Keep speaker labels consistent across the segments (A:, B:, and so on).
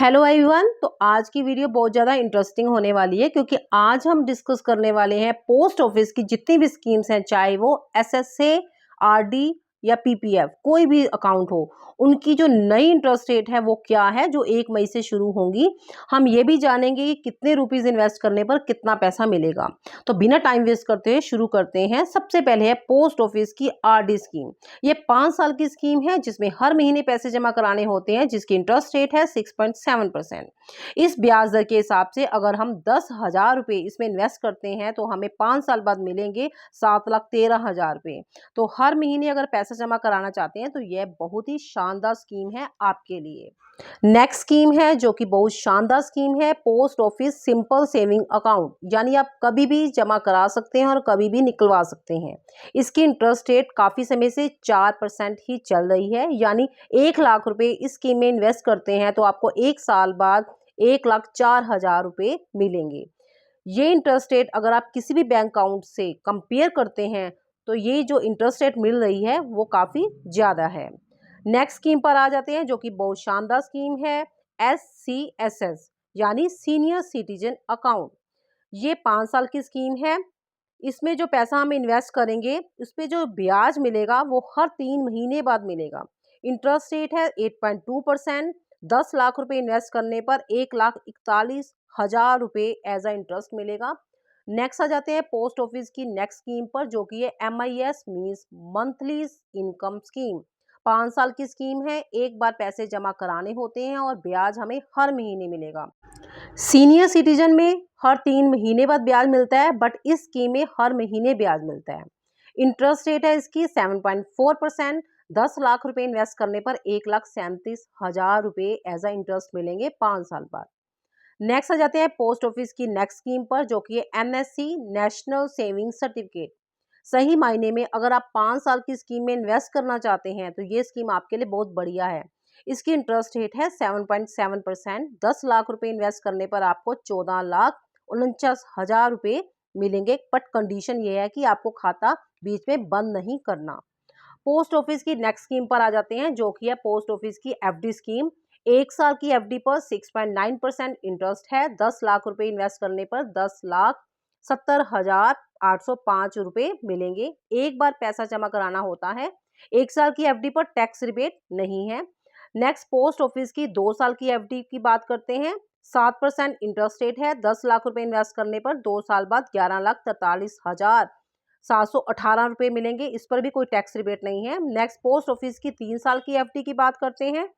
A: Hello everyone. तो आज की वीडियो बहुत ज़्यादा इंटरेस्टिंग होने वाली है क्योंकि आज हम डिस्कस करने वाले हैं पोस्ट ऑफिस की जितनी भी स्कीम्स हैं, चाहे वो एसएसए, आरडी या पीपीएफ कोई भी अकाउंट हो, उनकी जो नई इंटरेस्ट रेट है वो क्या है जो 1 मई से शुरू होंगी। हम ये भी जानेंगे कि कितने रुपीस इन्वेस्ट करने पर कितना पैसा मिलेगा। तो बिना टाइम वेस्ट करते हुए शुरू करते हैं। सबसे पहले है पोस्ट ऑफिस की आरडी स्कीम। ये 5 साल की स्कीम है जिसमें हर महीने पैसे जमा कराने होते हैं, जिसकी इंटरेस्ट रेट है 6.7%। इस ब्याज दर के हिसाब से अगर हम 10,000 रुपये इसमें इन्वेस्ट करते हैं तो हमें 5 साल बाद मिलेंगे 7,13,000 रुपये। तो हर महीने अगर पैसा जमा कराना चाहते हैं तो यह बहुत ही शानदार स्कीम है आपके लिए। नेक्स्ट स्कीम है जो कि बहुत शानदार स्कीम है, post office simple saving account. यानी आप कभी भी जमा करा सकते हैं और कभी भी निकलवा सकते हैं। इसकी इंटरेस्ट रेट काफ़ी समय से 4% ही चल रही है। यानी 1 लाख रुपए इस स्कीम में इन्वेस्ट करते हैं तो आपको 1 साल बाद 1,04,000 रुपये मिलेंगे। ये इंटरेस्ट रेट अगर आप किसी भी बैंक अकाउंट से कंपेयर करते हैं तो ये जो इंटरेस्ट रेट मिल रही है वो काफ़ी ज़्यादा है। नेक्स्ट स्कीम पर आ जाते हैं जो कि बहुत शानदार स्कीम है, SCSS यानी सीनियर सिटीजन अकाउंट। ये 5 साल की स्कीम है। इसमें जो पैसा हम इन्वेस्ट करेंगे उस पे जो ब्याज मिलेगा वो हर 3 महीने बाद मिलेगा। इंटरेस्ट रेट है 8.2%। 10 लाख रुपए इन्वेस्ट करने पर 1,41,000 रुपये एज अ इंटरेस्ट मिलेगा। नेक्स्ट आ जाते हैं पोस्ट ऑफिस की नेक्स्ट स्कीम पर जो कि है MIS means monthly income scheme. 5 साल की स्कीम है। एक बार पैसे जमा कराने होते हैं और ब्याज हमें हर महीने मिलेगा। सीनियर सिटीजन में हर 3 महीने बाद ब्याज मिलता है, बट इस स्कीम में हर महीने ब्याज मिलता है। इंटरेस्ट रेट है इसकी 7.4%। 10 लाख रुपए इन्वेस्ट करने पर 1,37,000 रुपये एज अ इंटरेस्ट मिलेंगे 5 साल बाद। नेक्स्ट आ जाते हैं पोस्ट ऑफिस की नेक्स्ट स्कीम पर जो कि है NSC नेशनल सेविंग सर्टिफिकेट। सही मायने में अगर आप 5 साल की स्कीम में इन्वेस्ट करना चाहते हैं तो ये स्कीम आपके लिए बहुत बढ़िया है। इसकी इंटरेस्ट रेट है 7.7%। 10 लाख रुपए इन्वेस्ट करने पर आपको 14,49,000 रुपये मिलेंगे, बट कंडीशन ये है कि आपको खाता बीच में बंद नहीं करना। पोस्ट ऑफिस की नेक्स्ट स्कीम पर आ जाते हैं जो कि है पोस्ट ऑफिस की FD स्कीम। 1 साल की FD पर 6.9% इंटरेस्ट है। 10 लाख रुपए इन्वेस्ट करने पर 10,70,805 रुपये मिलेंगे। एक बार पैसा जमा कराना होता है। 1 साल की FD पर टैक्स रिबेट नहीं है। नेक्स्ट पोस्ट ऑफिस की 2 साल की FD की बात करते हैं। 7% इंटरेस्ट रेट है। 10 लाख रुपए इन्वेस्ट करने पर 2 साल बाद 11,43,718 रुपये मिलेंगे। इस पर भी कोई टैक्स रिबेट नहीं है। नेक्स्ट पोस्ट ऑफिस की 3 साल की FD की बात करते हैं।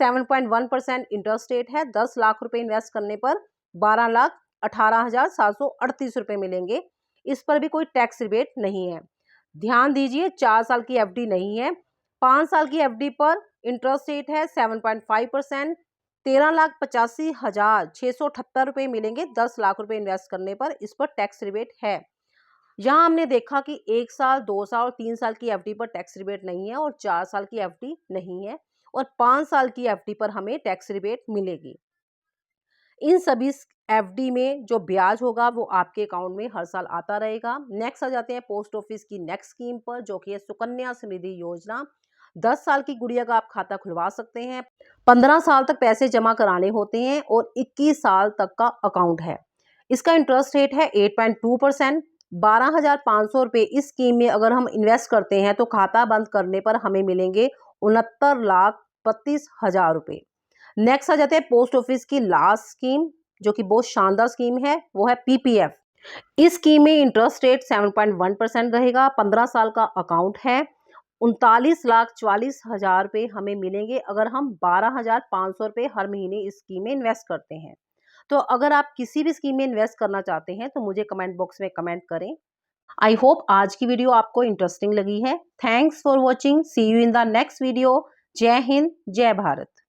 A: 7.1% इंटरेस्ट रेट है। 10 लाख रुपए इन्वेस्ट करने पर 12,18,738 रुपये मिलेंगे। इस पर भी कोई टैक्स रिबेट नहीं है। ध्यान दीजिए 4 साल की FD नहीं है। 5 साल की FD पर इंटरेस्ट रेट है 7.5%। 13,85,678 रुपये मिलेंगे 10 लाख रुपए इन्वेस्ट करने पर। इस पर टैक्स रिबेट है। यहाँ हमने देखा कि 1 साल, 2 साल और 3 साल की FD पर टैक्स रिबेट नहीं है और 4 साल की FD नहीं है और 5 साल की FD पर हमें टैक्स रिबेट मिलेगी। इन सभी FD में जो ब्याज होगा वो आपके अकाउंट में हर साल आता रहेगा। नेक्स्ट आ जाते हैं पोस्ट ऑफिस की नेक्स्ट स्कीम पर जो कि है सुकन्या समृद्धि योजना। 10 साल की गुड़िया का आप खाता खुलवा सकते हैं। 15 साल तक पैसे जमा कराने होते हैं और 21 साल तक का अकाउंट है। इसका इंटरेस्ट रेट है 8.2%। 12,500 रुपये इस स्कीम में अगर हम इन्वेस्ट करते हैं तो खाता बंद करने पर हमें मिलेंगे 69,32,000 रुपये। नेक्स्ट आ जाते हैं पोस्ट ऑफिस की लास्ट स्कीम जो कि बहुत शानदार स्कीम है, वो है PPF। इस स्कीम में इंटरेस्ट रेट 7.1% रहेगा। 15 साल का अकाउंट है। 39,44,000 रुपये हमें मिलेंगे अगर हम 12,500 रुपये हर महीने इस स्कीम में इन्वेस्ट करते हैं। तो अगर आप किसी भी स्कीम में इन्वेस्ट करना चाहते हैं तो मुझे कमेंट बॉक्स में कमेंट करें। आई होप आज की वीडियो आपको इंटरेस्टिंग लगी है। Thanks for watching. See you in the next video. जय हिंद, जय भारत।